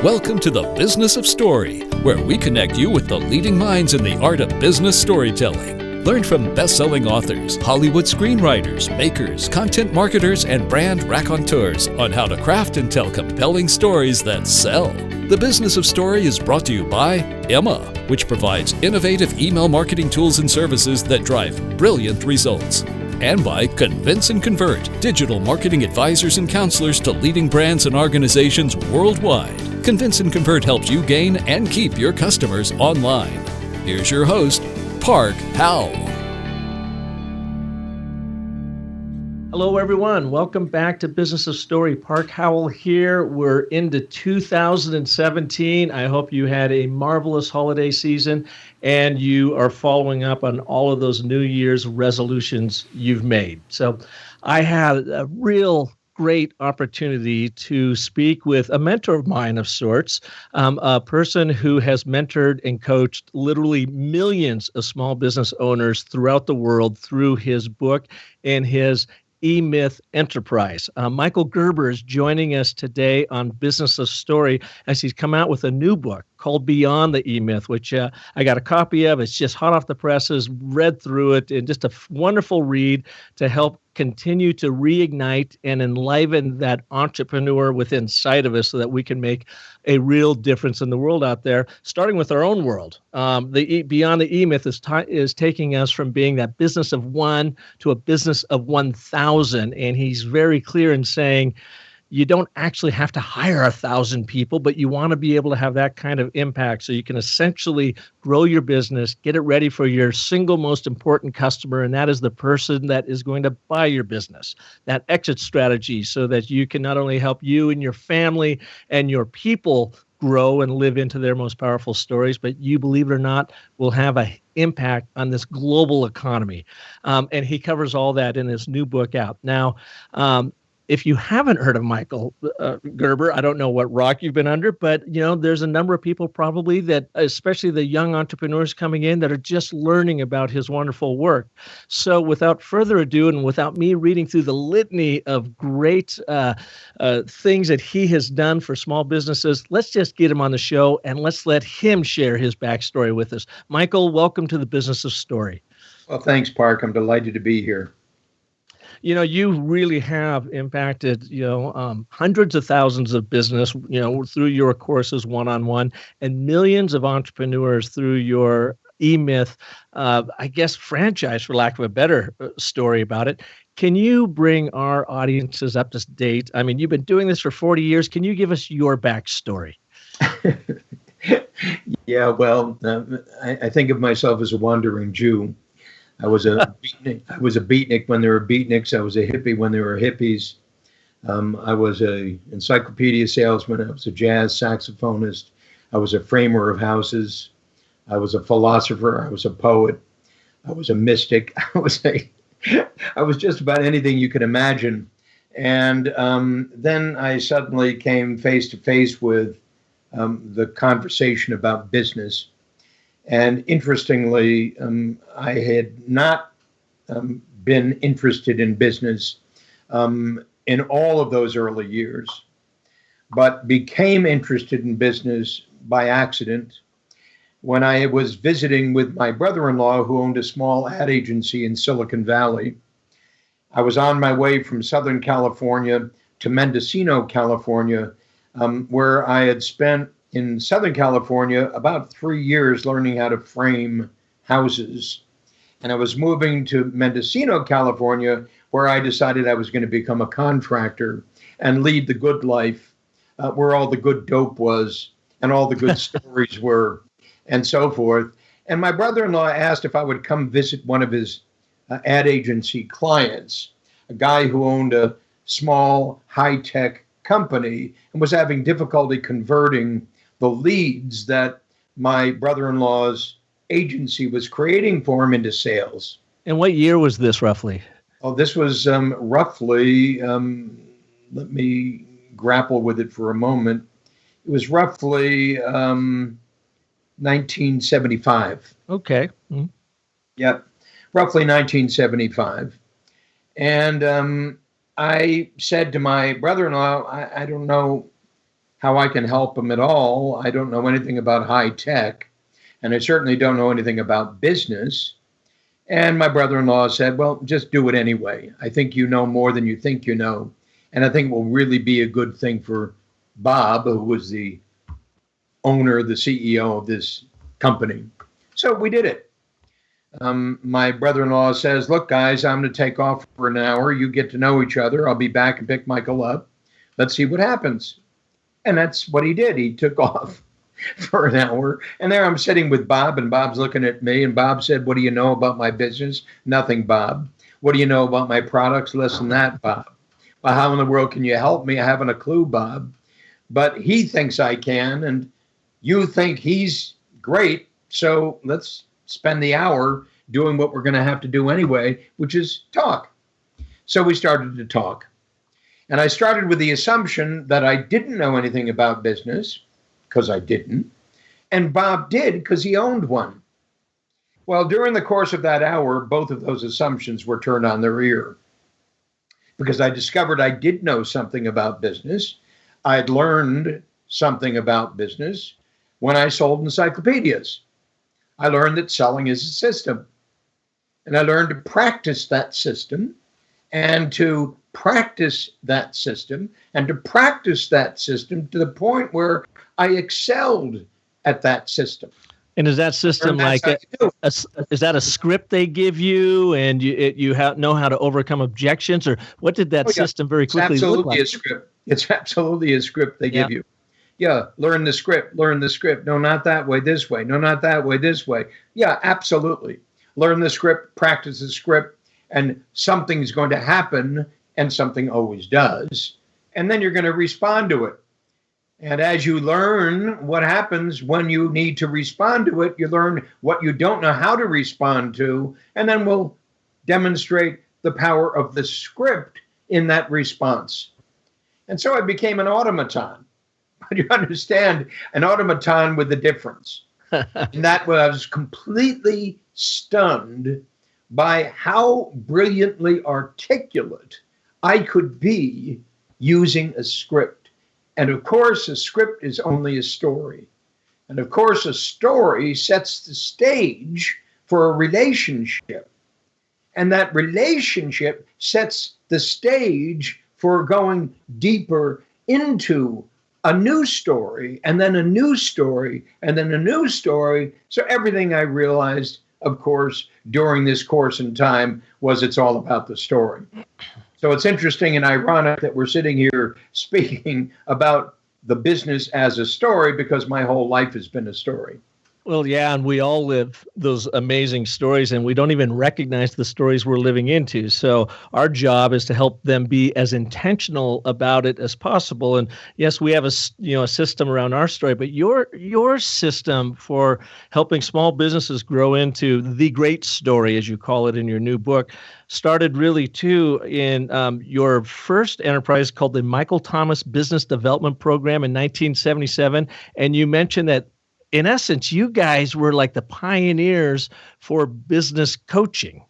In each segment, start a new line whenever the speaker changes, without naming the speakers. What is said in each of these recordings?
Welcome to the Business of Story, where we connect you with the leading minds in the art of business storytelling. Learn from best-selling authors, Hollywood screenwriters, makers, content marketers, and brand raconteurs on how to craft and tell compelling stories that sell. The Business of Story is brought to you by Emma, which provides innovative email marketing tools and services that drive brilliant results. And by Convince and Convert, digital marketing advisors and counselors to leading brands and organizations worldwide. Convince and Convert helps you gain and keep your customers online. Here's your host, Park Howell.
Hello, everyone. Welcome back to Business of Story. Park Howell here. We're into 2017. I hope you had a marvelous holiday season and you are following up on all of those New Year's resolutions you've made. So I had a real great opportunity to speak with a mentor of mine of sorts, a person who has mentored and coached literally millions of small business owners throughout the world through his book and his E-Myth Enterprise. Michael Gerber is joining us today on Business of Story as he's come out with a new book called Beyond the E-Myth, which I got a copy of. It's just hot off the presses, read through it, and just a wonderful read to help continue to reignite and enliven that entrepreneur within sight of us so that we can make a real difference in the world out there, starting with our own world. Beyond the E-Myth is taking us from being that business of one to a business of 1,000. And he's very clear in saying, you don't actually have to hire 1,000 people, but you want to be able to have that kind of impact so you can essentially grow your business, get it ready for your single most important customer, and that is the person that is going to buy your business. That exit strategy so that you can not only help you and your family and your people grow and live into their most powerful stories, but you, believe it or not, will have an impact on this global economy. And he covers all that in his new book out. Now, if you haven't heard of Michael Gerber, I don't know what rock you've been under, but there's a number of people probably that, especially the young entrepreneurs coming in, that are just learning about his wonderful work. So without further ado, and without me reading through the litany of great things that he has done for small businesses, let's just get him on the show and let's let him share his backstory with us. Michael, welcome to the Business of Story.
Well, thanks, Park. I'm delighted to be here.
You really have impacted, hundreds of thousands of business, through your courses one-on-one, and millions of entrepreneurs through your E-Myth, franchise, for lack of a better story about it. Can you bring our audiences up to date? I mean, you've been doing this for 40 years. Can you give us your backstory?
Yeah, well, I think of myself as a wandering Jew. I was a beatnik when there were beatniks. I was a hippie when there were hippies. I was a encyclopedia salesman. I was a jazz saxophonist. I was a framer of houses. I was a philosopher. I was a poet. I was a mystic. I was just about anything you could imagine. And then I suddenly came face to face with the conversation about business. And interestingly, I had not been interested in business in all of those early years, but became interested in business by accident when I was visiting with my brother-in-law, who owned a small ad agency in Silicon Valley. I was on my way from Southern California to Mendocino, California, where I had spent in Southern California about 3 years learning how to frame houses. And I was moving to Mendocino, California, where I decided I was going to become a contractor and lead the good life, where all the good dope was and all the good stories were and so forth. And my brother-in-law asked if I would come visit one of his ad agency clients, a guy who owned a small high-tech company and was having difficulty converting the leads that my brother-in-law's agency was creating for him into sales.
And what year was this roughly?
Oh, this was roughly, let me grapple with it for a moment. It was roughly 1975.
Okay. Mm-hmm.
Yep, roughly 1975. And I said to my brother-in-law, I don't know how I can help him at all. I don't know anything about high tech, and I certainly don't know anything about business. And my brother-in-law said, well, just do it anyway. I think you know more than you think you know. And I think it will really be a good thing for Bob, who was the owner, the CEO of this company. So we did it. My brother-in-law says, look, guys, I'm going to take off for an hour. You get to know each other. I'll be back and pick Michael up. Let's see what happens. And that's what he did. He took off for an hour. And there I'm sitting with Bob, and Bob's looking at me. And Bob said, what do you know about my business? Nothing, Bob. What do you know about my products? Less than that, Bob. Well, how in the world can you help me? I haven't a clue, Bob. But he thinks I can, and you think he's great. So let's spend the hour doing what we're going to have to do anyway, which is talk. So we started to talk. And I started with the assumption that I didn't know anything about business, because I didn't. And Bob did, because he owned one. Well, during the course of that hour, both of those assumptions were turned on their ear, because I discovered I did know something about business. I'd learned something about business when I sold encyclopedias. I learned that selling is a system. And I learned to practice that system, and to practice that system, and to practice that system to the point where I excelled at that system.
And is that system like is that a script they give you, and you know how to overcome objections, or what did that system very quickly look like?
It's absolutely a script they give you. Yeah, learn the script. No, not that way, this way. No, not that way, this way. Yeah, absolutely. Learn the script, practice the script, and something's going to happen, and something always does. And then you're going to respond to it. And as you learn what happens when you need to respond to it, you learn what you don't know how to respond to, and then we'll demonstrate the power of the script in that response. And so I became an automaton. But you understand, an automaton with a difference. And that was completely stunned by how brilliantly articulate I could be using a script. And of course, a script is only a story. And of course, a story sets the stage for a relationship. And that relationship sets the stage for going deeper into a new story, and then a new story, and then a new story. So everything I realized, of course, during this course in time was it's all about the story. So it's interesting and ironic that we're sitting here speaking about the business as a story, because my whole life has been a story.
Well, yeah, and we all live those amazing stories, and we don't even recognize the stories we're living into. So our job is to help them be as intentional about it as possible. And yes, we have a system around our story, but your system for helping small businesses grow into the great story, as you call it in your new book, started really too in your first enterprise called the Michael Thomas Business Development Program in 1977. And you mentioned that in essence, you guys were like the pioneers for business coaching,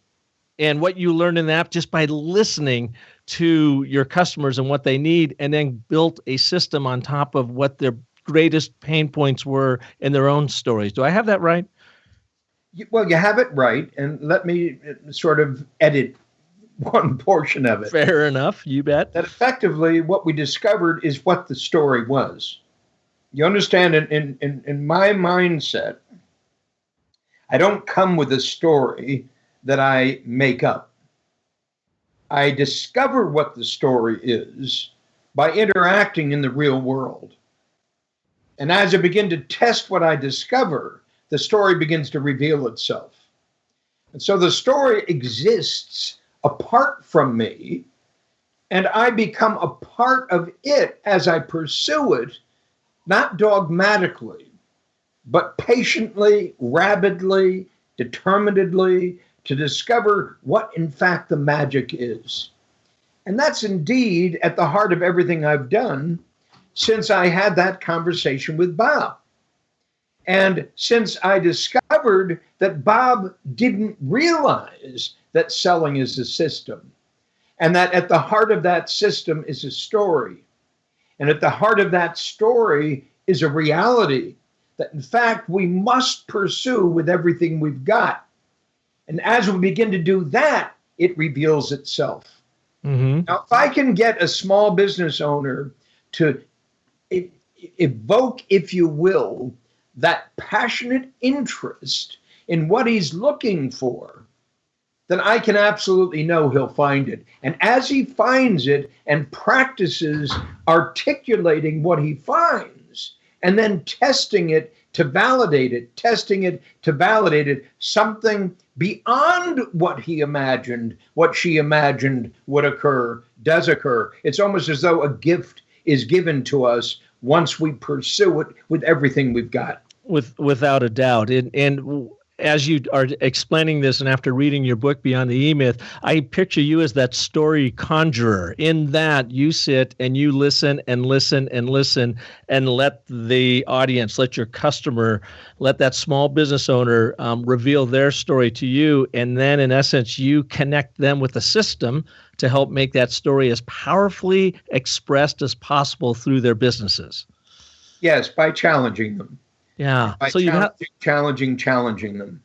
and what you learned in that just by listening to your customers and what they need, and then built a system on top of what their greatest pain points were in their own stories. Do I have that right?
Well, you have it right. And let me sort of edit one portion of it.
Fair enough. You bet.
That effectively what we discovered is what the story was. You understand, in my mindset, I don't come with a story that I make up. I discover what the story is by interacting in the real world. And as I begin to test what I discover, the story begins to reveal itself. And so the story exists apart from me, and I become a part of it as I pursue it, not dogmatically, but patiently, rapidly, determinedly, to discover what in fact the magic is. And that's indeed at the heart of everything I've done since I had that conversation with Bob. And since I discovered that Bob didn't realize that selling is a system, and that at the heart of that system is a story. And at the heart of that story is a reality that, in fact, we must pursue with everything we've got. And as we begin to do that, it reveals itself.
Mm-hmm.
Now, if I can get a small business owner to evoke, if you will, that passionate interest in what he's looking for, then I can absolutely know he'll find it. And as he finds it and practices articulating what he finds, and then testing it to validate it, something beyond what he imagined, what she imagined would occur, does occur. It's almost as though a gift is given to us once we pursue it with everything we've got.
Without a doubt. And as you are explaining this, and after reading your book, Beyond the E-Myth, I picture you as that story conjurer. In that, you sit and you listen and listen and listen and let the audience, let your customer, let that small business owner reveal their story to you. And then, in essence, you connect them with the system to help make that story as powerfully expressed as possible through their businesses.
Yes, by challenging them.
Yeah.
By
so
challenging them.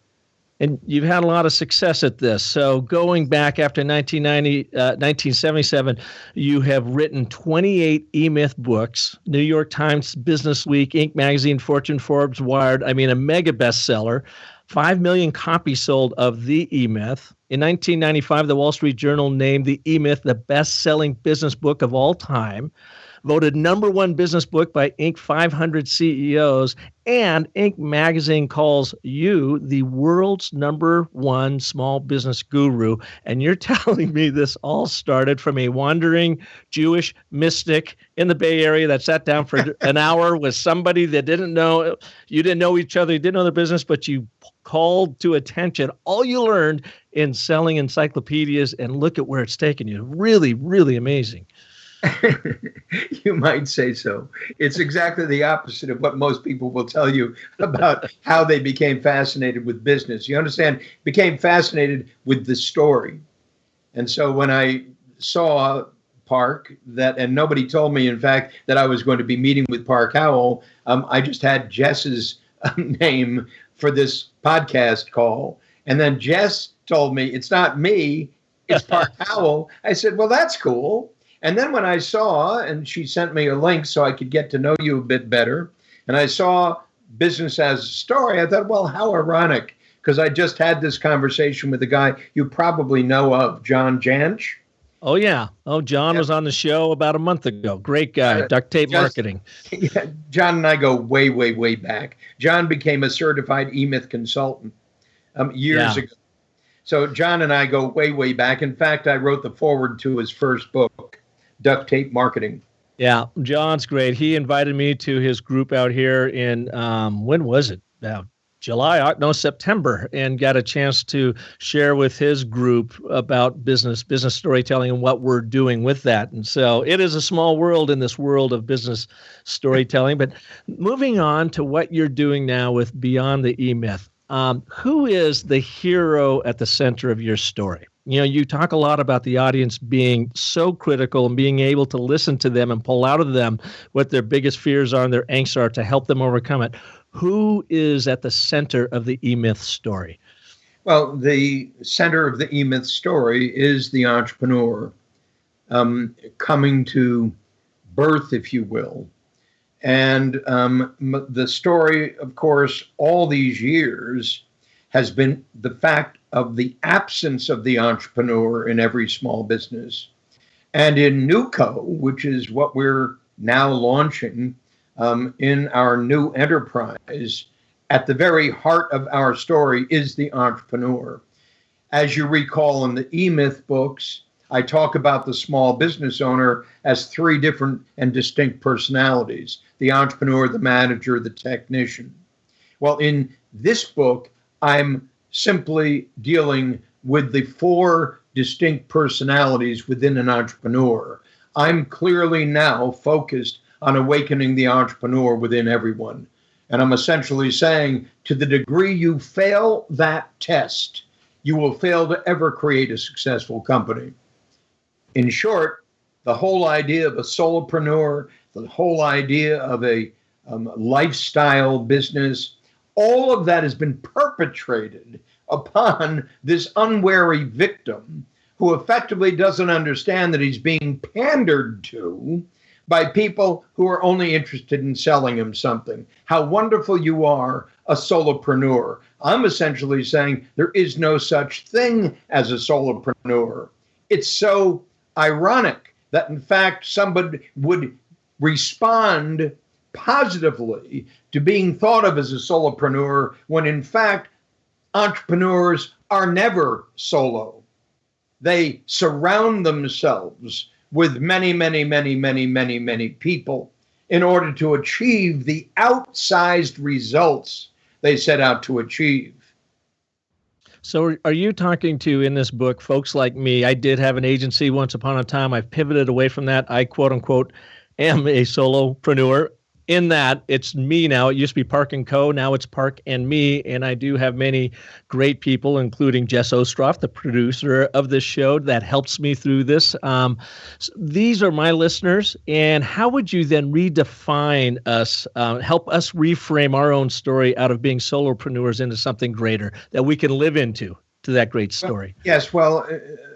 And you've had a lot of success at this. So going back after 1977, you have written 28 E-Myth books, New York Times, Business Week, Inc. magazine, Fortune, Forbes, Wired. I mean, a mega bestseller. 5 million copies sold of the E-Myth. In 1995, the Wall Street Journal named the E-Myth the best-selling business book of all time. Voted #1 business book by Inc. 500 CEOs, and Inc. magazine calls you the world's #1 small business guru. And you're telling me this all started from a wandering Jewish mystic in the Bay Area that sat down for an hour with somebody that didn't know, you didn't know each other, you didn't know their business, but you called to attention all you learned in selling encyclopedias, and look at where it's taken you. Really, really amazing.
You might say so. It's exactly the opposite of what most people will tell you about how they became fascinated with business. You understand, became fascinated with the story. And so when I saw Park, and nobody told me, in fact, that I was going to be meeting with Park Howell, I just had Jess's name for this podcast call. And then Jess told me, it's not me, it's Park Howell. I said, well, that's cool. And then when I saw, and she sent me a link so I could get to know you a bit better, and I saw Business as a Story, I thought, well, how ironic, because I just had this conversation with a guy you probably know of, John Jansch.
Oh, yeah. Oh, John was on the show about a month ago. Great guy, duct tape marketing.
Yeah, John and I go way, way, way back. John became a certified E-Myth consultant years ago. So John and I go way, way back. In fact, I wrote the foreword to his first book, Duct Tape Marketing.
Yeah, John's great. He invited me to his group out here in, when was it? September, and got a chance to share with his group about business storytelling and what we're doing with that. And so it is a small world in this world of business storytelling. But moving on to what you're doing now with Beyond the E-Myth, who is the hero at the center of your story? You know, you talk a lot about the audience being so critical and being able to listen to them and pull out of them what their biggest fears are and their angst are to help them overcome it. Who is at the center of the E-Myth story?
Well, the center of the E-Myth story is the entrepreneur coming to birth, if you will. And the story, of course, all these years has been the fact of the absence of the entrepreneur in every small business. And in NewCo, which is what we're now launching in our new enterprise, at the very heart of our story is the entrepreneur. As you recall in the E-Myth books, I talk about the small business owner as 3 different and distinct personalities: the entrepreneur, the manager, the technician. Well, in this book, I'm simply dealing with the 4 distinct personalities within an entrepreneur. I'm clearly now focused on awakening the entrepreneur within everyone. And I'm essentially saying, to the degree you fail that test, you will fail to ever create a successful company. In short, the whole idea of a solopreneur, the whole idea of a lifestyle business, all of that has been perpetrated upon this unwary victim who effectively doesn't understand that he's being pandered to by people who are only interested in selling him something. How wonderful you are, a solopreneur. I'm essentially saying there is no such thing as a solopreneur. It's so ironic that, in fact, somebody would respond positively to being thought of as a solopreneur when, in fact, entrepreneurs are never solo. They surround themselves with many, many, many, many, many, many people in order to achieve the outsized results they set out to achieve.
So are you talking to, in this book, folks like me? I did have an agency once upon a time. I've pivoted away from that. I, quote unquote, am a solopreneur. In that, it's me now. It used to be Park & Co. Now it's Park and Me. And I do have many great people, including Jess Ostroff, the producer of this show, that helps me through this. So these are my listeners. And how would you then redefine us, help us reframe our own story out of being solopreneurs into something greater that we can live into to that great story?
Well,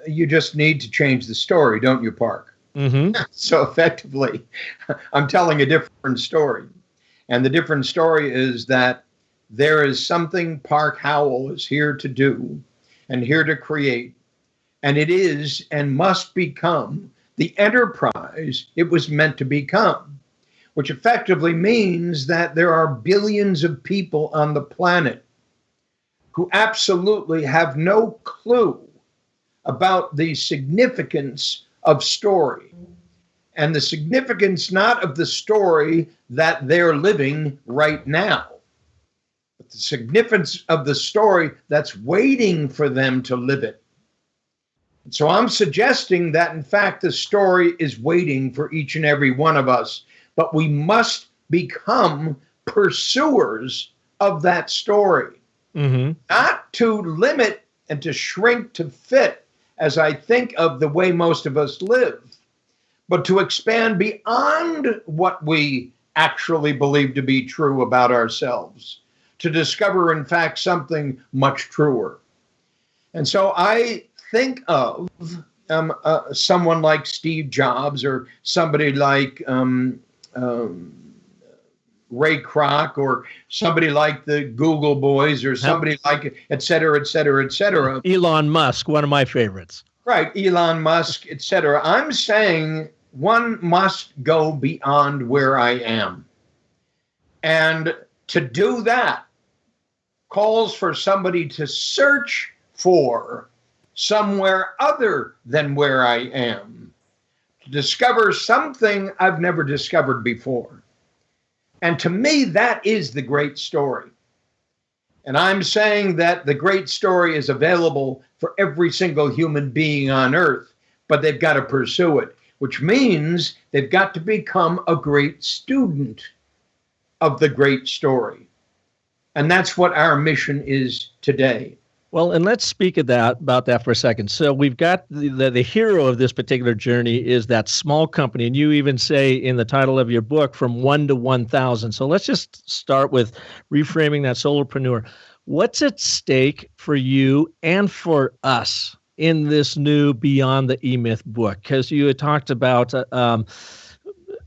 you just need to change the story, don't you, Park?
Mm-hmm.
So effectively, I'm telling a different story. And the different story is that there is something Park Howell is here to do and here to create. And it is and must become the enterprise it was meant to become, which effectively means that there are billions of people on the planet who absolutely have no clue about the significance of story, and the significance not of the story that they're living right now, but the significance of the story that's waiting for them to live it. And so I'm suggesting that, in fact, the story is waiting for each and every one of us, but we must become pursuers of that story, not to limit and to shrink to fit, as I think of the way most of us live, but to expand beyond what we actually believe to be true about ourselves, to discover, in fact, something much truer. And so I think of someone like Steve Jobs, or somebody like Ray Kroc, or somebody like the Google boys, or somebody like et cetera, et cetera, et cetera.
Elon Musk, one of my favorites.
Right, Elon Musk, et cetera. I'm saying one must go beyond where I am. And to do that calls for somebody to search for somewhere other than where I am, to discover something I've never discovered before. And to me, that is the great story. And I'm saying that the great story is available for every single human being on earth, but they've got to pursue it, which means they've got to become a great student of the great story. And that's what our mission is today.
Well, and let's speak about that for a second. So we've got the hero of this particular journey is that small company. And you even say in the title of your book, from 1 to 1,000. So let's just start with reframing that solopreneur. What's at stake for you and for us in this new Beyond the E-Myth book? Because you had talked about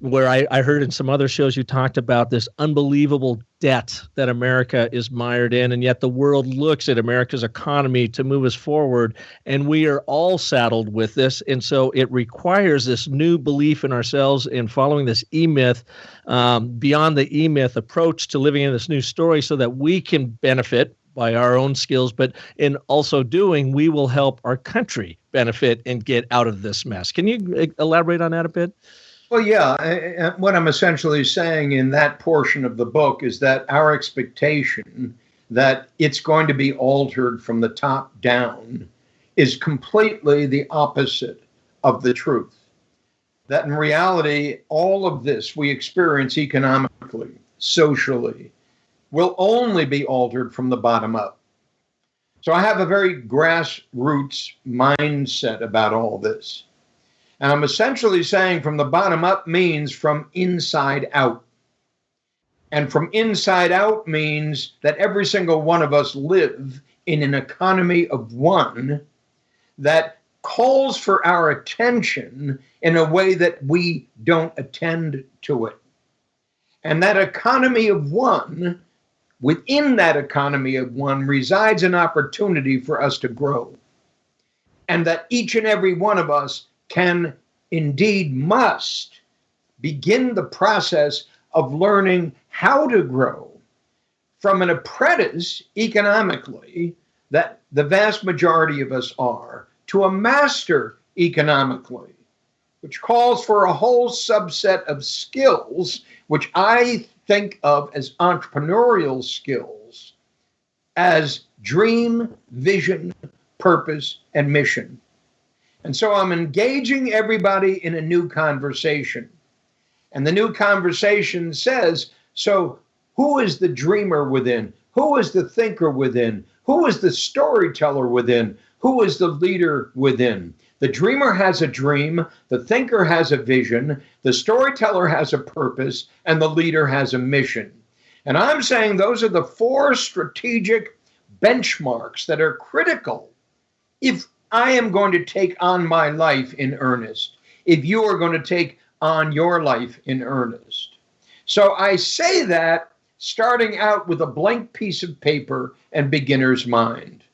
where I heard in some other shows, you talked about this unbelievable debt that America is mired in, and yet the world looks at America's economy to move us forward, and we are all saddled with this, and so it requires this new belief in ourselves in following this E-Myth, Beyond the E-Myth approach to living in this new story so that we can benefit by our own skills, but in also doing, we will help our country benefit and get out of this mess. Can you elaborate on that a bit?
Well, yeah, what I'm essentially saying in that portion of the book is that our expectation that it's going to be altered from the top down is completely the opposite of the truth. That in reality, all of this we experience economically, socially, will only be altered from the bottom up. So I have a very grassroots mindset about all this. And I'm essentially saying from the bottom up means from inside out. And from inside out means that every single one of us live in an economy of one that calls for our attention in a way that we don't attend to it. And that economy of one, within that economy of one, resides an opportunity for us to grow. And that each and every one of us can, indeed must, begin the process of learning how to grow from an apprentice economically, that the vast majority of us are, to a master economically, which calls for a whole subset of skills, which I think of as entrepreneurial skills, as dream, vision, purpose, and mission. And so I'm engaging everybody in a new conversation. And the new conversation says, so who is the dreamer within? Who is the thinker within? Who is the storyteller within? Who is the leader within? The dreamer has a dream, the thinker has a vision, the storyteller has a purpose, and the leader has a mission. And I'm saying those are the four strategic benchmarks that are critical if I am going to take on my life in earnest, if you are going to take on your life in earnest. So I say that starting out with a blank piece of paper and beginner's mind.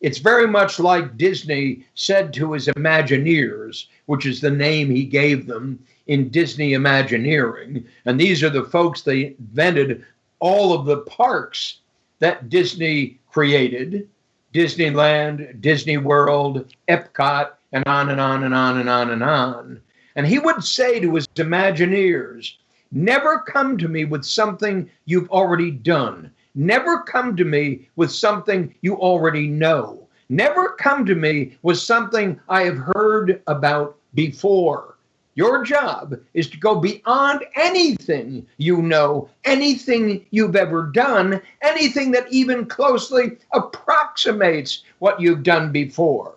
It's very much like Disney said to his Imagineers, which is the name he gave them in Disney Imagineering. And these are the folks that invented all of the parks that Disney created: Disneyland, Disney World, Epcot, and on and on and on and on and on. And he would say to his Imagineers, never come to me with something you've already done. Never come to me with something you already know. Never come to me with something I have heard about before. Your job is to go beyond anything you know, anything you've ever done, anything that even closely approximates what you've done before.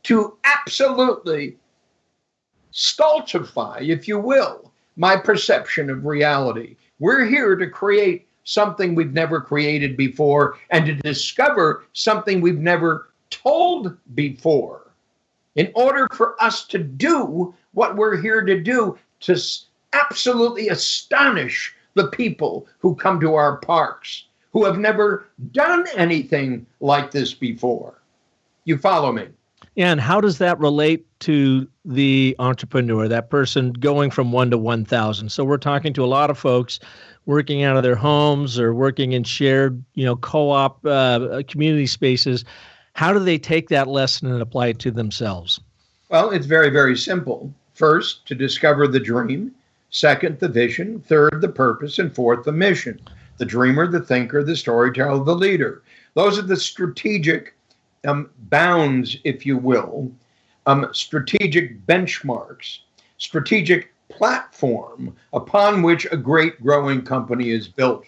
To absolutely stultify, if you will, my perception of reality. We're here to create something we've never created before and to discover something we've never told before. In order for us to do what we're here to do, to absolutely astonish the people who come to our parks, who have never done anything like this before. You follow me?
And how does that relate to the entrepreneur, that person going from 1 to 1,000? So we're talking to a lot of folks working out of their homes or working in shared, co-op community spaces. How do they take that lesson and apply it to themselves?
Well, it's very, very simple. First, to discover the dream. Second, the vision. Third, the purpose. And fourth, the mission. The dreamer, the thinker, the storyteller, the leader. Those are the strategic bounds, if you will, strategic benchmarks, strategic platform upon which a great growing company is built.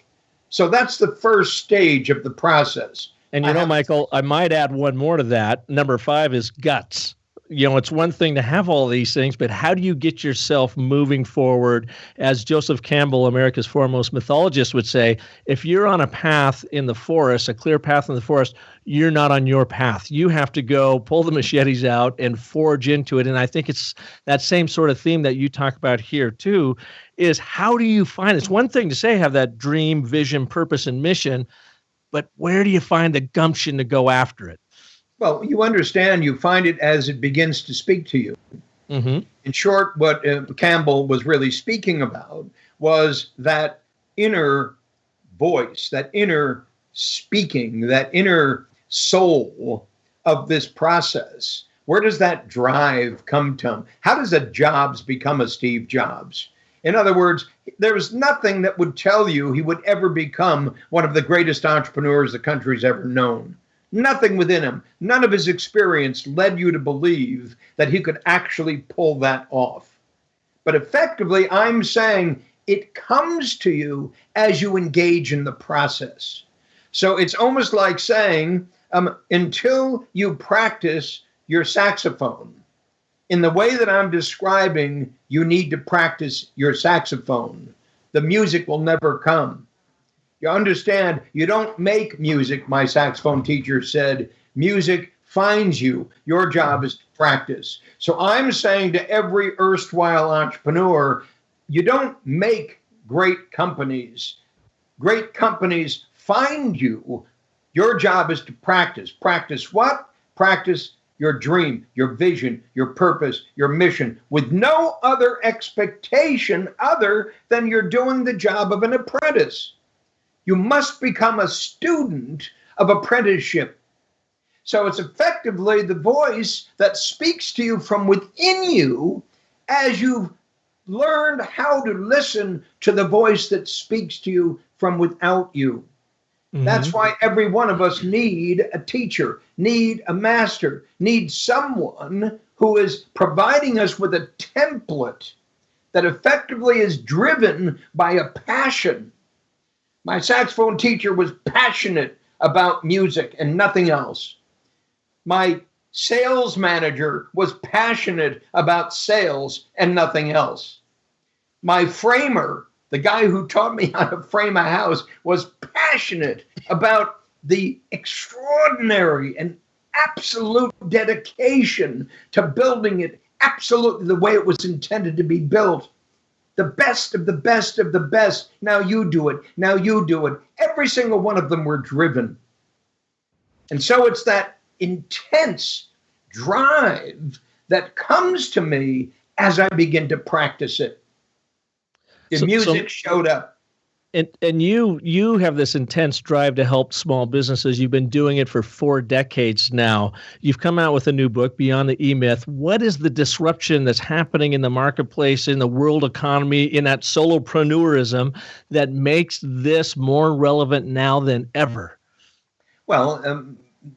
So that's the first stage of the process.
And Michael, I might add one more to that. Number 5 is guts. It's one thing to have all these things, but how do you get yourself moving forward? As Joseph Campbell, America's foremost mythologist, would say, if you're on a path in the forest, a clear path in the forest, you're not on your path. You have to go pull the machetes out and forge into it. And I think it's that same sort of theme that you talk about here too, is how do you find, it's one thing to say, have that dream, vision, purpose, and mission, but where do you find the gumption to go after it?
Well, you understand, you find it as it begins to speak to you. Mm-hmm. In short, what Campbell was really speaking about was that inner voice, that inner speaking, that inner soul of this process. Where does that drive come from? How does a Jobs become a Steve Jobs? In other words, there was nothing that would tell you he would ever become one of the greatest entrepreneurs the country's ever known. Nothing within him, none of his experience led you to believe that he could actually pull that off. But effectively, I'm saying it comes to you as you engage in the process. So it's almost like saying, until you practice your saxophone, In the way that I'm describing, you need to practice your saxophone. The music will never come. You understand, you don't make music, my saxophone teacher said. Music finds you. Your job is to practice. So I'm saying to every erstwhile entrepreneur, you don't make great companies. Great companies find you. Your job is to practice. Practice what? Practice your dream, your vision, your purpose, your mission, with no other expectation other than you're doing the job of an apprentice. You must become a student of apprenticeship. So it's effectively the voice that speaks to you from within you as you've learned how to listen to the voice that speaks to you from without you. Mm-hmm. That's why every one of us need a teacher, need a master, need someone who is providing us with a template that effectively is driven by a passion. My saxophone teacher was passionate about music and nothing else. My sales manager was passionate about sales and nothing else. My framer, the guy who taught me how to frame a house, was passionate about the extraordinary and absolute dedication to building it absolutely the way it was intended to be built. The best of the best of the best. Now you do it. Now you do it. Every single one of them were driven. And so it's that intense drive that comes to me as I begin to practice it. The music showed up.
And you have this intense drive to help small businesses. You've been doing it for 4 decades now. You've come out with a new book, Beyond the E-Myth. What is the disruption that's happening in the marketplace, in the world economy, in that solopreneurism that makes this more relevant now than ever?
Well,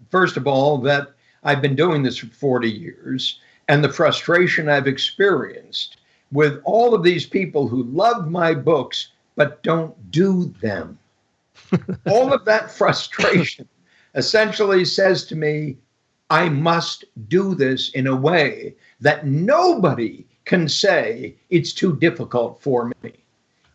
first of all, that I've been doing this for 40 years, and the frustration I've experienced with all of these people who love my books but don't do them. All of that frustration essentially says to me, I must do this in a way that nobody can say it's too difficult for me.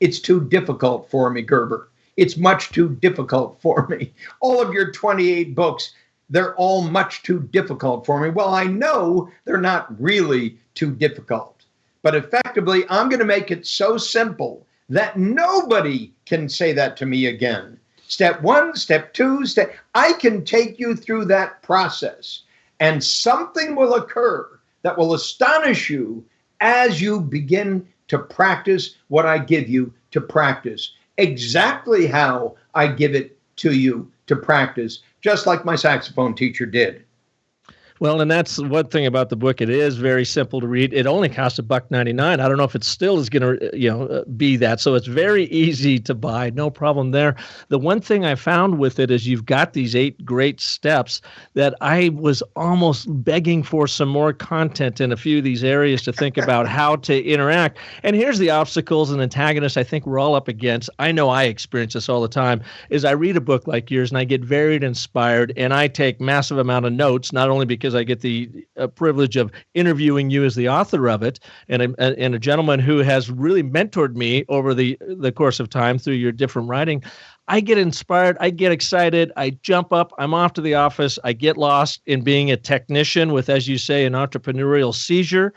It's too difficult for me, Gerber. It's much too difficult for me. All of your 28 books, they're all much too difficult for me. Well, I know they're not really too difficult, but effectively, I'm going to make it so simple that nobody can say that to me again. Step 1, step 2, I can take you through that process, and something will occur that will astonish you as you begin to practice what I give you to practice, exactly how I give it to you to practice, just like my saxophone teacher did.
Well, and that's one thing about the book. It is very simple to read. It only costs $1.99. I don't know if it still is going to, be that. So it's very easy to buy. No problem there. The one thing I found with it is you've got these 8 great steps that I was almost begging for some more content in a few of these areas to think about how to interact. And here's the obstacles and antagonists I think we're all up against. I know I experience this all the time, is I read a book like yours and I get very inspired and I take massive amount of notes, not only because I get the privilege of interviewing you as the author of it, and a gentleman who has really mentored me over the course of time through your different writing. I get inspired, I get excited, I jump up, I'm off to the office, I get lost in being a technician with, as you say, an entrepreneurial seizure.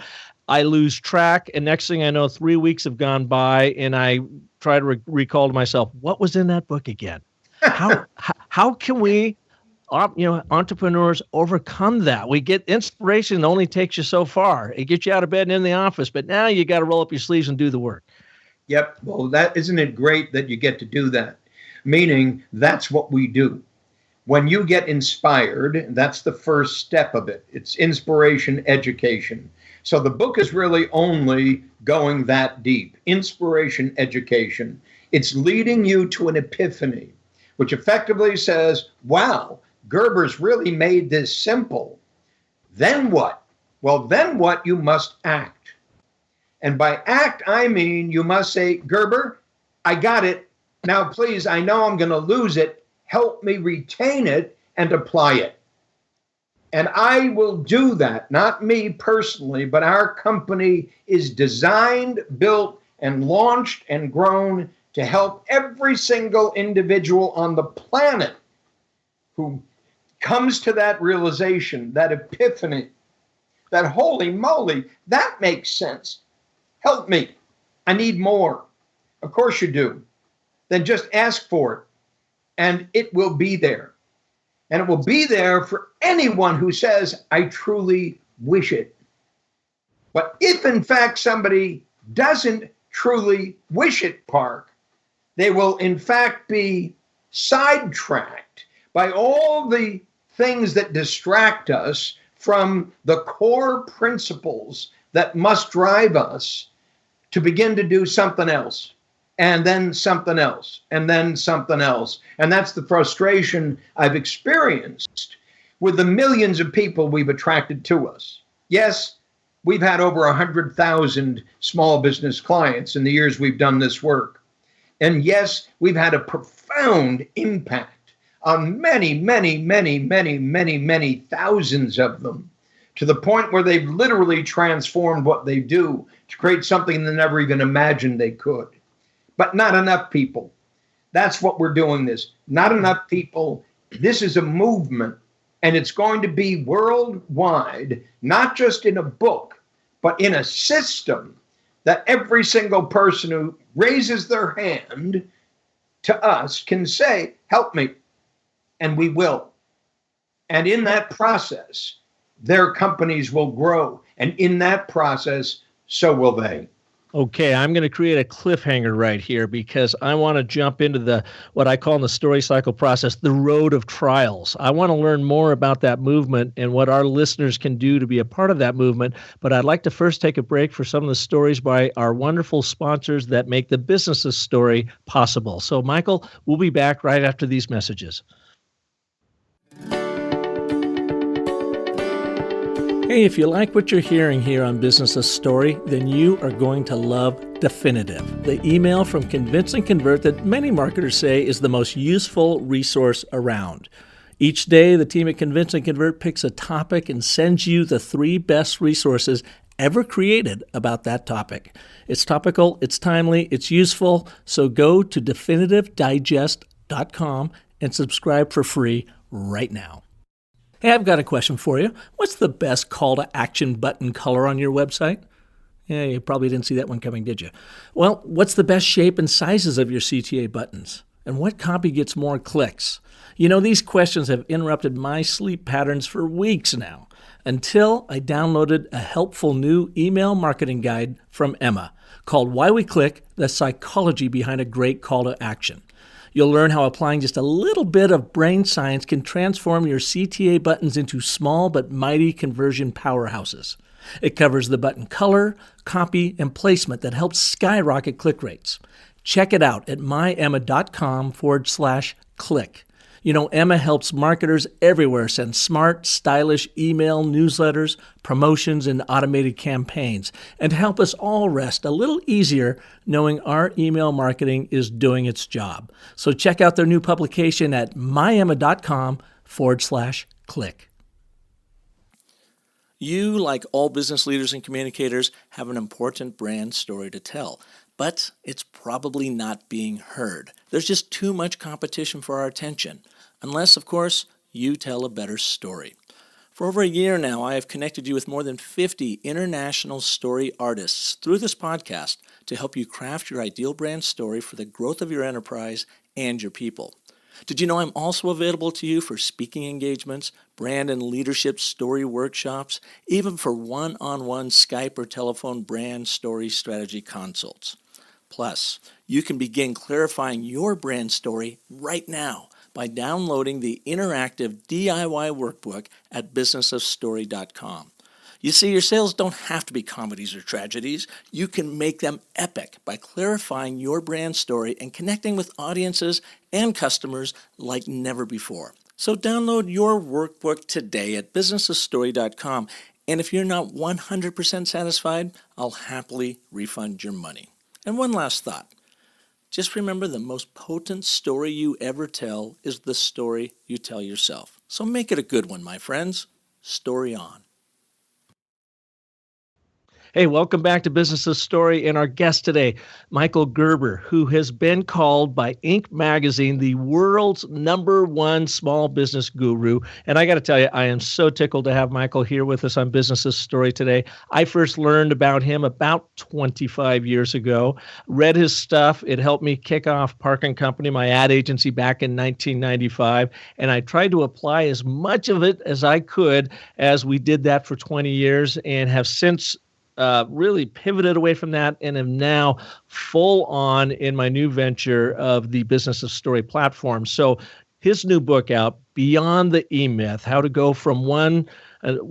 I lose track, and next thing I know, 3 weeks have gone by, and I try to recall to myself, what was in that book again? How can we entrepreneurs overcome that? We get inspiration only takes you so far. It gets you out of bed and in the office, but now you got to roll up your sleeves and do the work.
Yep. Well, isn't it great that you get to do that? Meaning that's what we do. When you get inspired, that's the first step of it. It's inspiration, education. So the book is really only going that deep. Inspiration, education. It's leading you to an epiphany, which effectively says, wow, Gerber's really made this simple. Then what? Well, then what? You must act. And by act, I mean you must say, Gerber, I got it. Now, please, I know I'm going to lose it. Help me retain it and apply it. And I will do that, not me personally, but our company is designed, built, and launched and grown to help every single individual on the planet who comes to that realization, that epiphany, that holy moly, that makes sense. Help me. I need more. Of course you do. Then just ask for it, and it will be there. And it will be there for anyone who says, I truly wish it. But if in fact somebody doesn't truly wish it, Park, they will in fact be sidetracked by all the things that distract us from the core principles that must drive us to begin to do something else, and then something else, and then something else. And that's the frustration I've experienced with the millions of people we've attracted to us. Yes, we've had over 100,000 small business clients in the years we've done this work. And yes, we've had a profound impact on many, many, many, many, many, many thousands of them, to the point where they've literally transformed what they do to create something they never even imagined they could. But not enough people. That's what we're doing this. Not enough people. This is a movement, and it's going to be worldwide, not just in a book, but in a system that every single person who raises their hand to us can say, help me, and we will. And in that process, their companies will grow. And in that process, so will they.
Okay, I'm going to create a cliffhanger right here because I want to jump into what I call in the story cycle process, the road of trials. I want to learn more about that movement and what our listeners can do to be a part of that movement. But I'd like to first take a break for some of the stories by our wonderful sponsors that make the Business of Story possible. So, Michael, we'll be back right after these messages. Hey, if you like what you're hearing here on Business of Story, then you are going to love Definitive, the email from Convince and Convert that many marketers say is the most useful resource around. Each day, the team at Convince and Convert picks a topic and sends you the 3 best resources ever created about that topic. It's topical, it's timely, it's useful, so go to definitivedigest.com and subscribe for free right now. Hey, I've got a question for you. What's the best call to action button color on your website? Yeah, you probably didn't see that one coming, did you? Well, what's the best shape and sizes of your CTA buttons? And what copy gets more clicks? You know, these questions have interrupted my sleep patterns for weeks now, until I downloaded a helpful new email marketing guide from Emma called Why We Click: The Psychology Behind a Great Call to Action. You'll learn how applying just a little bit of brain science can transform your CTA buttons into small but mighty conversion powerhouses. It covers the button color, copy, and placement that helps skyrocket click rates. Check it out at myemma.com/click. You know, Emma helps marketers everywhere send smart, stylish email newsletters, promotions, and automated campaigns, and to help us all rest a little easier knowing our email marketing is doing its job. So check out their new publication at myemma.com/click. You, like all business leaders and communicators, have an important brand story to tell, but it's probably not being heard. There's just too much competition for our attention. Unless, of course, you tell a better story. For over a year now, I have connected you with more than 50 international story artists through this podcast to help you craft your ideal brand story for the growth of your enterprise and your people. Did you know I'm also available to you for speaking engagements, brand and leadership story workshops, even for one-on-one Skype or telephone brand story strategy consults? Plus, you can begin clarifying your brand story right now by downloading the interactive DIY workbook at businessofstory.com. You see, your sales don't have to be comedies or tragedies. You can make them epic by clarifying your brand story and connecting with audiences and customers like never before. So download your workbook today at businessofstory.com. And if you're not 100% satisfied, I'll happily refund your money. And one last thought. Just remember, the most potent story you ever tell is the story you tell yourself. So make it a good one, my friends.
Story on.
Hey, welcome back to Business of Story, and our guest today, Michael Gerber, who has been called by Inc. magazine the world's #1 small business guru. And I got to tell you, I am so tickled to have Michael here with us on Business of Story today. I first learned about him about 25 years ago, read his stuff. It helped me kick off Park & Company, my ad agency, back in 1995. And I tried to apply as much of it as I could as we did that for 20 years and have since really pivoted away from that and am now full on in my new venture of the Business of Story platform. So his new book out, Beyond the E-Myth, how to go from a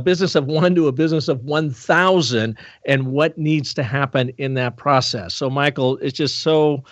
business of one to a business of 1,000 and what needs to happen in that process. So Michael, it's just so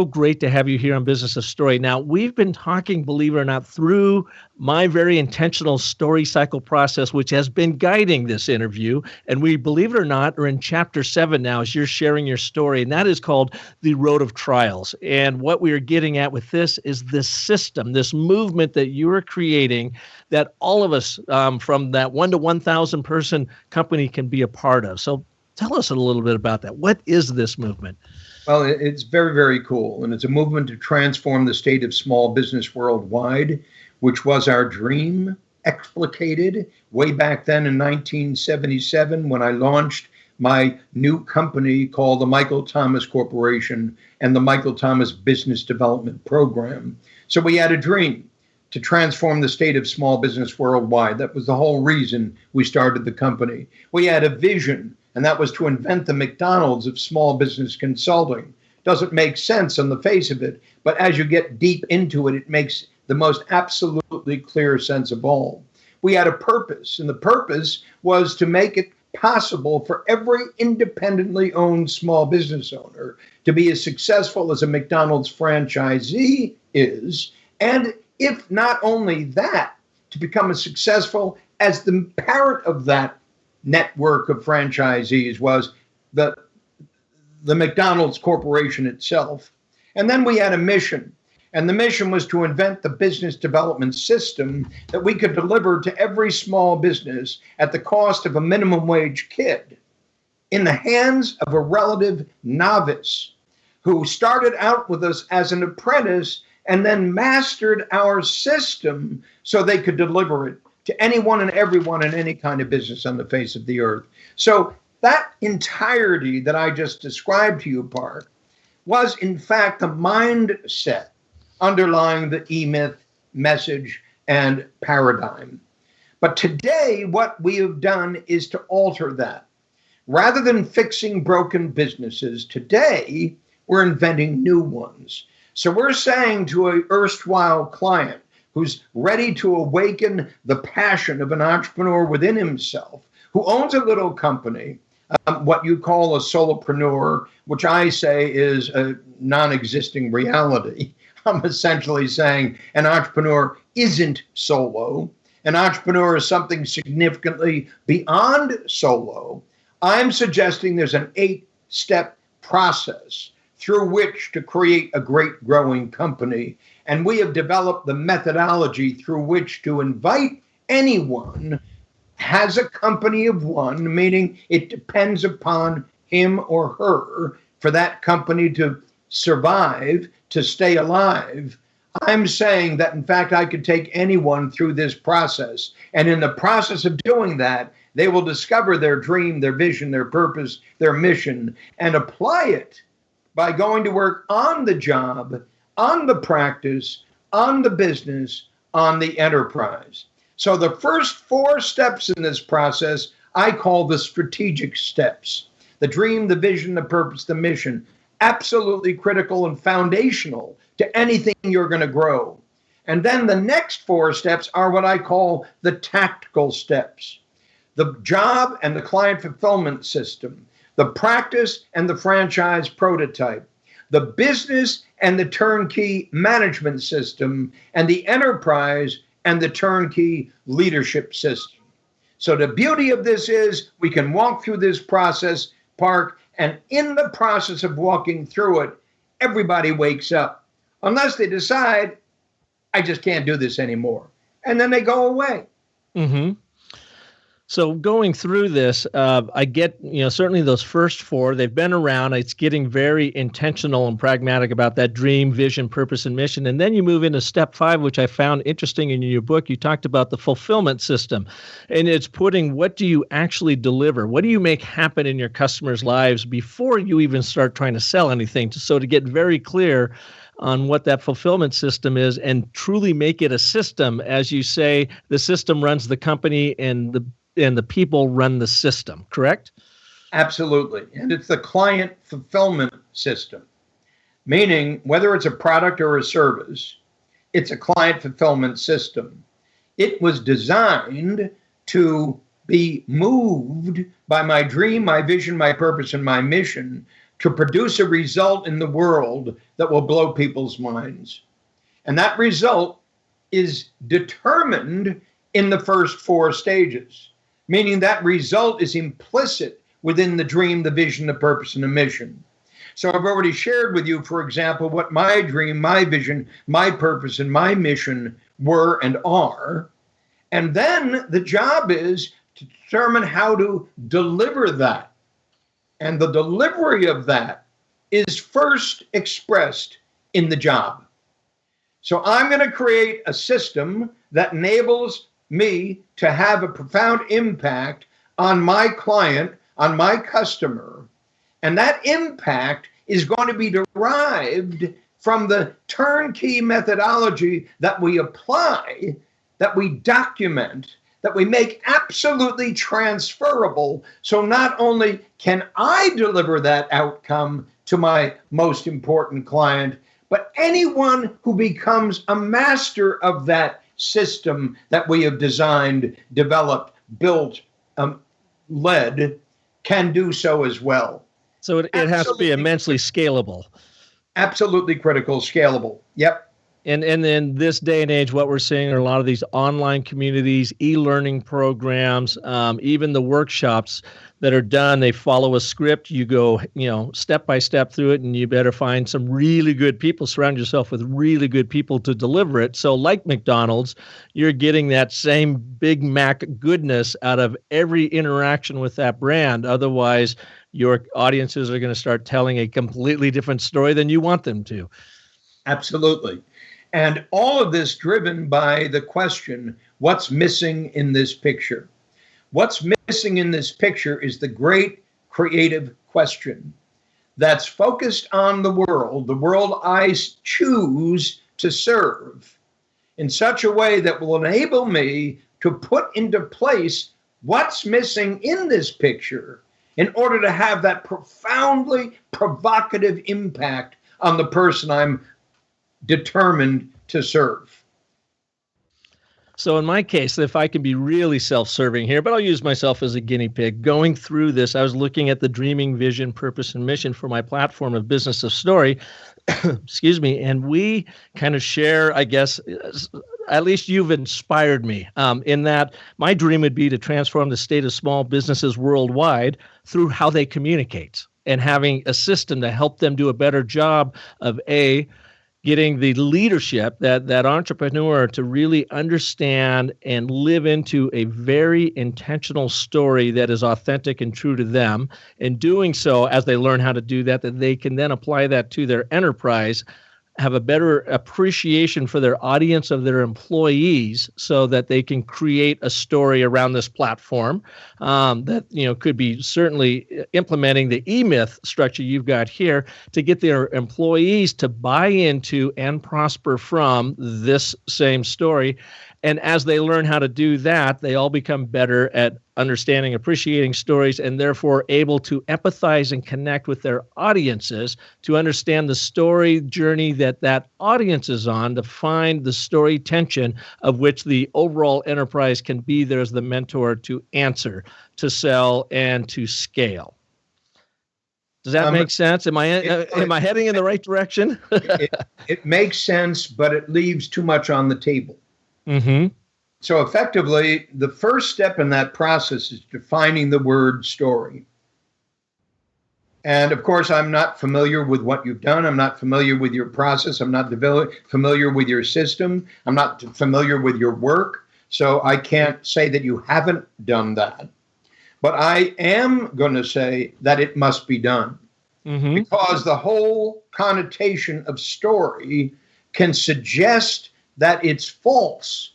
great to have you here on Business of Story. Now, we've been talking, believe it or not, through my very intentional story cycle process, which has been guiding this interview. And we, believe it or not, are in chapter 7 now as you're sharing your story. And that is called The Road of Trials. And what we are getting at with this is this system, this movement that you are creating that all of us from that 1 to 1,000 person company can be a part of. So tell us a little bit about that. What is this movement?
Well, it's very, very cool. And it's a movement to transform the state of small business worldwide, which was our dream, explicated way back then in 1977 when I launched my new company called the Michael Thomas Corporation and the Michael Thomas Business Development Program. So we had a dream to transform the state of small business worldwide. That was the whole reason we started the company. We had a vision, and that was to invent the McDonald's of small business consulting. Doesn't make sense on the face of it, but as you get deep into it, it makes the most absolutely clear sense of all. We had a purpose, and the purpose was to make it possible for every independently owned small business owner to be as successful as a McDonald's franchisee is, and if not only that, to become as successful as the parent of that network of franchisees was the McDonald's Corporation itself. And then we had a mission. And the mission was to invent the business development system that we could deliver to every small business at the cost of a minimum wage kid in the hands of a relative novice who started out with us as an apprentice and then mastered our system so they could deliver it to anyone and everyone in any kind of business on the face of the earth. So that entirety that I just described to you, Park, was in fact the mindset underlying the E-Myth message and paradigm. But today, what we have done is to alter that. Rather than fixing broken businesses, today we're inventing new ones. So we're saying to an erstwhile client who's ready to awaken the passion of an entrepreneur within himself, who owns a little company, what you call a solopreneur, which I say is a non-existing reality. I'm essentially saying an entrepreneur isn't solo. An entrepreneur is something significantly beyond solo. I'm suggesting there's an 8-step process through which to create a great growing company. And we have developed the methodology through which to invite anyone has a company of one, meaning it depends upon him or her for that company to survive, to stay alive. I'm saying that, in fact, I could take anyone through this process. And in the process of doing that, they will discover their dream, their vision, their purpose, their mission, and apply it by going to work on the job, on the practice, on the business, on the enterprise. So the first 4 steps in this process, I call the strategic steps. The dream, the vision, the purpose, the mission. Absolutely critical and foundational to anything you're going to grow. And then the next 4 steps are what I call the tactical steps. The job and the client fulfillment system, the practice and the franchise prototype, the business and the turnkey management system, and the enterprise and the turnkey leadership system. So the beauty of this is we can walk through this process, Park, and in the process of walking through it, everybody wakes up. Unless they decide, I just can't do this anymore. And then they go away.
Mm-hmm. So going through this, I get, certainly those first four, they've been around. It's getting very intentional and pragmatic about that dream, vision, purpose, and mission. And then you move into step 5, which I found interesting in your book. You talked about the fulfillment system, and it's putting, what do you actually deliver? What do you make happen in your customers' lives before you even start trying to sell anything? So to get very clear on what that fulfillment system is and truly make it a system. As you say, the system runs the company and the people run the system, correct?
Absolutely. And it's the client fulfillment system, meaning whether it's a product or a service, it's a client fulfillment system. It was designed to be moved by my dream, my vision, my purpose, and my mission to produce a result in the world that will blow people's minds. And that result is determined in the first 4 stages. Meaning that result is implicit within the dream, the vision, the purpose, and the mission. So I've already shared with you, for example, what my dream, my vision, my purpose, and my mission were and are. And then the job is to determine how to deliver that. And the delivery of that is first expressed in the job. So I'm going to create a system that enables me to have a profound impact on my client, on my customer. And that impact is going to be derived from the turnkey methodology that we apply, that we document, that we make absolutely transferable. So not only can I deliver that outcome to my most important client, but anyone who becomes a master of that system that we have designed, developed, built, led, can do so as well.
So it has to be immensely scalable.
Absolutely critical, scalable. Yep.
And in this day and age, what we're seeing are a lot of these online communities, e-learning programs, even the workshops that are done, they follow a script. You go, step by step through it, and you better find some really good people, surround yourself with really good people to deliver it. So like McDonald's, you're getting that same Big Mac goodness out of every interaction with that brand. Otherwise, your audiences are going to start telling a completely different story than you want them to.
Absolutely. And all of this driven by the question, what's missing in this picture? What's missing in this picture is the great creative question that's focused on the world I choose to serve, in such a way that will enable me to put into place what's missing in this picture in order to have that profoundly provocative impact on the person I'm determined to serve.
So in my case, if I can be really self-serving here, but I'll use myself as a guinea pig, going through this, I was looking at the dreaming, vision, purpose, and mission for my platform of Business of Story, excuse me, and we kind of share, I guess, at least you've inspired me in that my dream would be to transform the state of small businesses worldwide through how they communicate and having a system to help them do a better job of getting the leadership, that entrepreneur, to really understand and live into a very intentional story that is authentic and true to them. And doing so, as they learn how to do that they can then apply that to their enterprise, have a better appreciation for their audience of their employees so that they can create a story around this platform that could be certainly implementing the E-Myth structure you've got here to get their employees to buy into and prosper from this same story. And as they learn how to do that, they all become better at understanding, appreciating stories, and therefore able to empathize and connect with their audiences to understand the story journey that audience is on, to find the story tension of which the overall enterprise can be there as the mentor to answer, to sell, and to scale. Does that make sense? Am I heading in the right direction?
It makes sense, but it leaves too much on the table.
Mm-hmm.
So effectively, the first step in that process is defining the word story. And of course, I'm not familiar with what you've done. I'm not familiar with your process. I'm not familiar with your system. I'm not familiar with your work. So I can't say that you haven't done that. But I am going to say that it must be done.
Mm-hmm.
Because the whole connotation of story can suggest that it's false.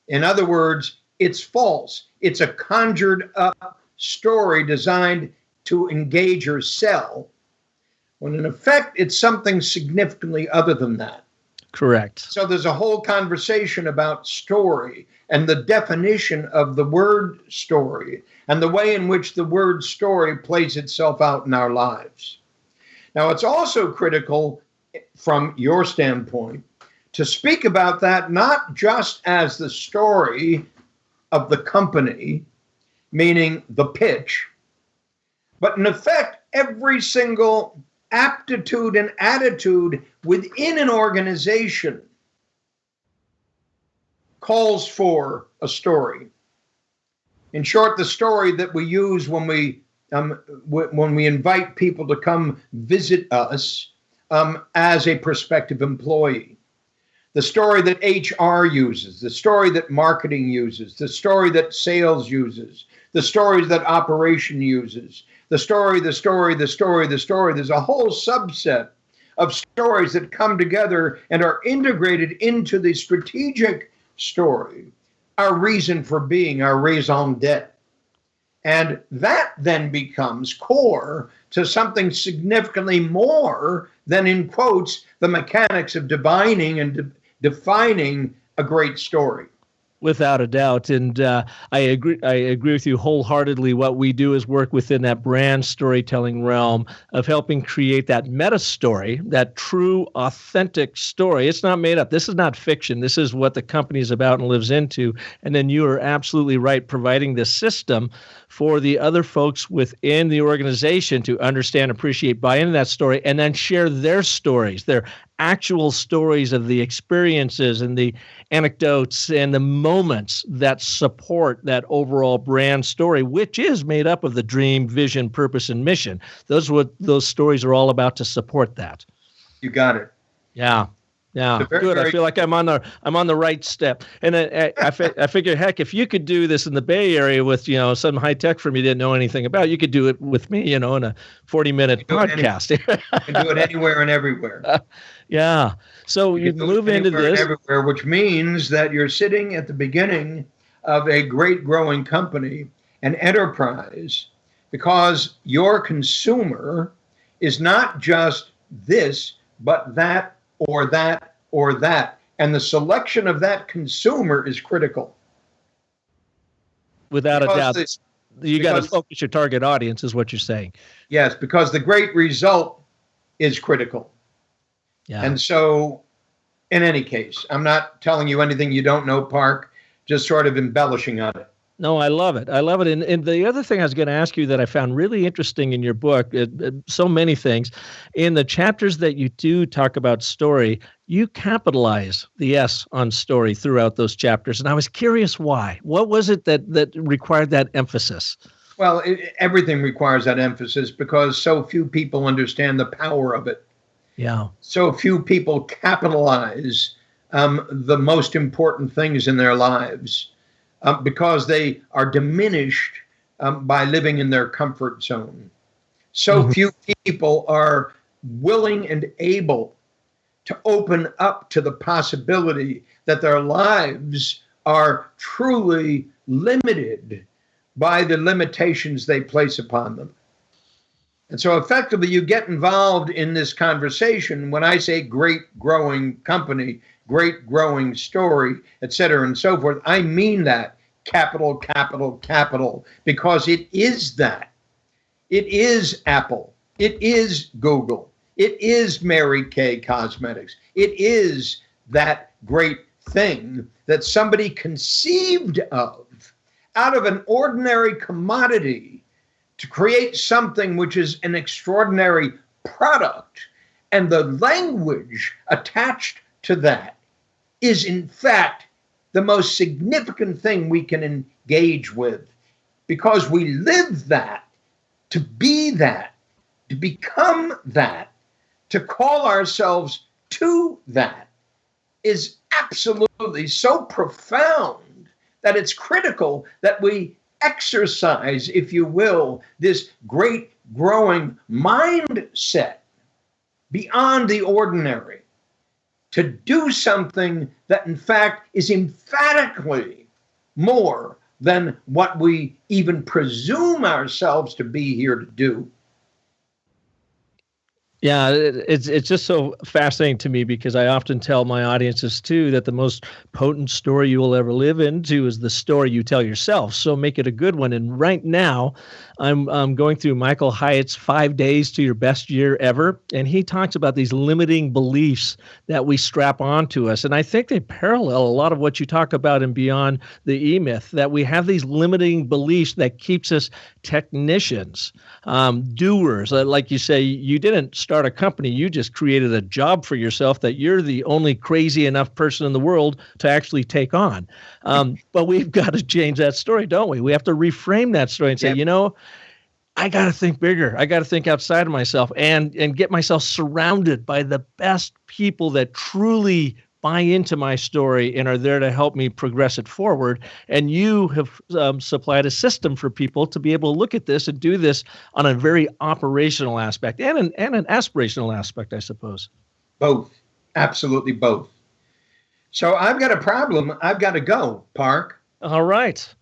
In other words, it's false. It's a conjured up story designed to engage or sell, when in effect, it's something significantly other than that.
Correct.
So there's a whole conversation about story and the definition of the word story and the way in which the word story plays itself out in our lives. Now, it's also critical from your standpoint to speak about that not just as the story of the company, meaning the pitch, but in effect, every single aptitude and attitude within an organization calls for a story. In short, the story that we use when we invite people to come visit us as a prospective employee. The story that HR uses, the story that marketing uses, the story that sales uses, the stories that operation uses, the story. There's a whole subset of stories that come together and are integrated into the strategic story, our reason for being, our raison d'etre. And that then becomes core to something significantly more than, in quotes, the mechanics of divining and defining a great story.
Without a doubt. And I agree with you wholeheartedly. What we do is work within that brand storytelling realm of helping create that meta story, that true, authentic story. It's not made up. This is not fiction. This is what the company is about and lives into. And then you are absolutely right, providing the system for the other folks within the organization to understand, appreciate, buy into that story, and then share their stories, their actual stories of the experiences and the anecdotes and the moments that support that overall brand story, which is made up of the dream, vision, purpose, and mission. Those are what those stories are all about, to support that.
You got it.
Yeah. Yeah, good. I feel like I'm on the right step, and I figure, heck, if you could do this in the Bay Area with some high tech firm you didn't know anything about, you could do it with me, in a 40-minute podcast.
You can do it anywhere and everywhere.
Yeah. So you move into this,
everywhere, which means that you're sitting at the beginning of a great growing company, an enterprise, because your consumer is not just this, but that, or that, or that. And the selection of that consumer is critical.
Without a doubt. You got to focus your target audience, is what you're saying.
Yes, because the great result is critical.
Yeah.
And so, in any case, I'm not telling you anything you don't know, Park, just sort of embellishing on it.
No, I love it. I love it. And the other thing I was going to ask you that I found really interesting in your book, so many things, in the chapters that you do talk about story, you capitalize the S on story throughout those chapters. And I was curious why. What was it that required that emphasis?
Well, everything requires that emphasis because so few people understand the power of it.
Yeah.
So few people capitalize the most important things in their lives. Because they are diminished by living in their comfort zone. So few people are willing and able to open up to the possibility that their lives are truly limited by the limitations they place upon them. And so effectively, you get involved in this conversation when I say great growing company, great growing story, et cetera, and so forth. I mean that. Capital, capital, capital, because it is that. It is Apple. It is Google. It is Mary Kay Cosmetics. It is that great thing that somebody conceived of out of an ordinary commodity to create something which is an extraordinary product. And the language attached to that is, in fact, the most significant thing we can engage with, because we live that, to be that, to become that, to call ourselves to that is absolutely so profound that it's critical that we exercise, if you will, this great growing mindset beyond the ordinary to do something that in fact is emphatically more than what we even presume ourselves to be here to do.
Yeah, it's just so fascinating to me because I often tell my audiences too that the most potent story you will ever live into is the story you tell yourself. So make it a good one. And right now, I'm going through Michael Hyatt's 5 Days to Your Best Year Ever, and he talks about these limiting beliefs that we strap onto us. And I think they parallel a lot of what you talk about in Beyond the E-Myth, that we have these limiting beliefs that keeps us technicians, doers. Like you say, you didn't start a company, you just created a job for yourself that you're the only crazy enough person in the world to actually take on. But we've got to change that story, don't we? We have to reframe that story and say, I got to think bigger. I got to think outside of myself and get myself surrounded by the best people that truly buy into my story and are there to help me progress it forward. And you have supplied a system for people to be able to look at this and do this on a very operational aspect and an aspirational aspect, I suppose.
Both. Absolutely both. So I've got a problem. I've got to go, Park.
All right.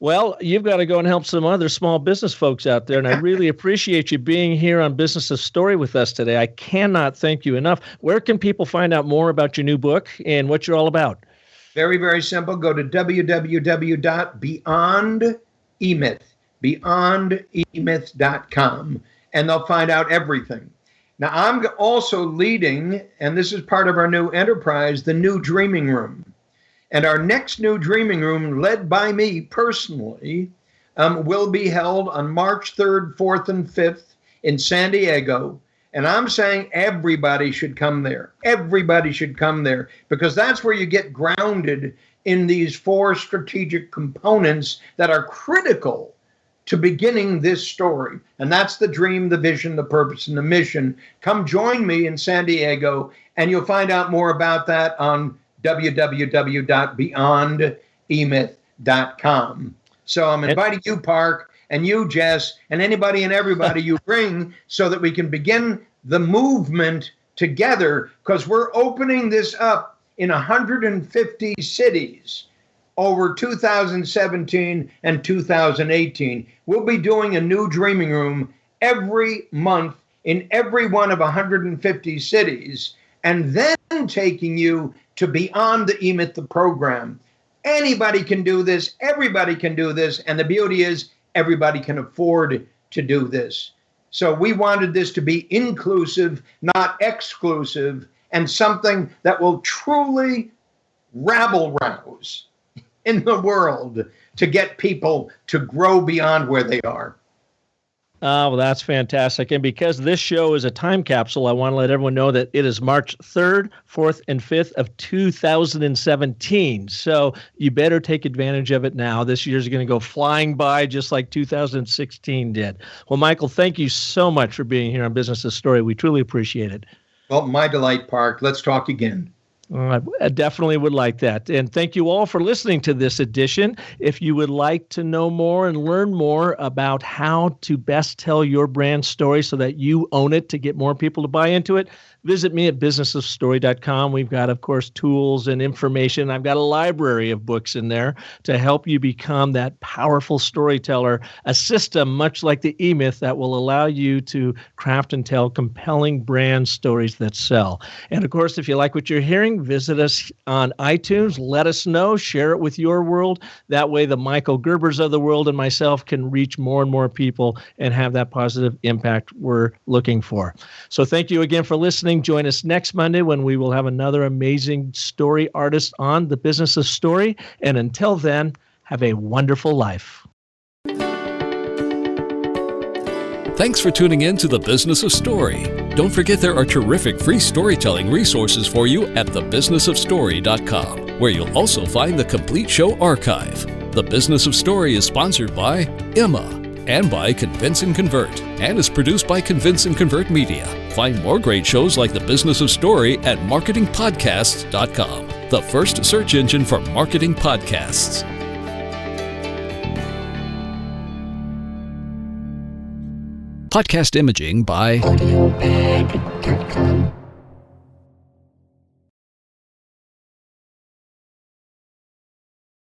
Well, you've got to go and help some other small business folks out there, and I really appreciate you being here on Business of Story with us today. I cannot thank you enough. Where can people find out more about your new book and what you're all about?
Very, very simple. Go to beyondemyth.com, and they'll find out everything. Now, I'm also leading, and this is part of our new enterprise, the New Dreaming Room. And our next New Dreaming Room, led by me personally, will be held on March 3rd, 4th, and 5th in San Diego. And I'm saying everybody should come there. Everybody should come there because that's where you get grounded in these 4 strategic components that are critical to beginning this story. And that's the dream, the vision, the purpose, and the mission. Come join me in San Diego, and you'll find out more about that on www.beyondemyth.com. So I'm inviting you, Park, and you, Jess, and anybody and everybody you bring so that we can begin the movement together, because we're opening this up in 150 cities over 2017 and 2018. We'll be doing a New Dreaming Room every month in every one of 150 cities, and then taking you to Beyond the E-Myth, the program. Anybody can do this. Everybody can do this. And the beauty is everybody can afford to do this. So we wanted this to be inclusive, not exclusive, and something that will truly rabble-rouse in the world to get people to grow beyond where they are.
Well, that's fantastic. And because this show is a time capsule, I want to let everyone know that it is March 3rd, 4th, and 5th of 2017. So you better take advantage of it now. This year's going to go flying by just like 2016 did. Well, Michael, thank you so much for being here on Business of Story. We truly appreciate it.
Well, my delight, Park. Let's talk again.
I definitely would like that. And thank you all for listening to this edition. If you would like to know more and learn more about how to best tell your brand story so that you own it to get more people to buy into it, visit me at businessofstory.com. We've got, of course, tools and information. I've got a library of books in there to help you become that powerful storyteller, a system much like the E-Myth that will allow you to craft and tell compelling brand stories that sell. And, of course, if you like what you're hearing, visit us on iTunes. Let us know. Share it with your world. That way the Michael Gerbers of the world and myself can reach more and more people and have that positive impact we're looking for. So thank you again for listening. Join us next Monday when we will have another amazing story artist on the Business of Story. And until then, have a wonderful life.
Thanks for tuning in to the Business of Story. Don't forget there are terrific free storytelling resources for you at thebusinessofstory.com, where you'll also find the complete show archive. The Business of Story is sponsored by Emma and by Convince and Convert, and is produced by Convince and Convert Media. Find more great shows like The Business of Story at marketingpodcasts.com, the first search engine for marketing podcasts. Podcast imaging by
audiobag.com.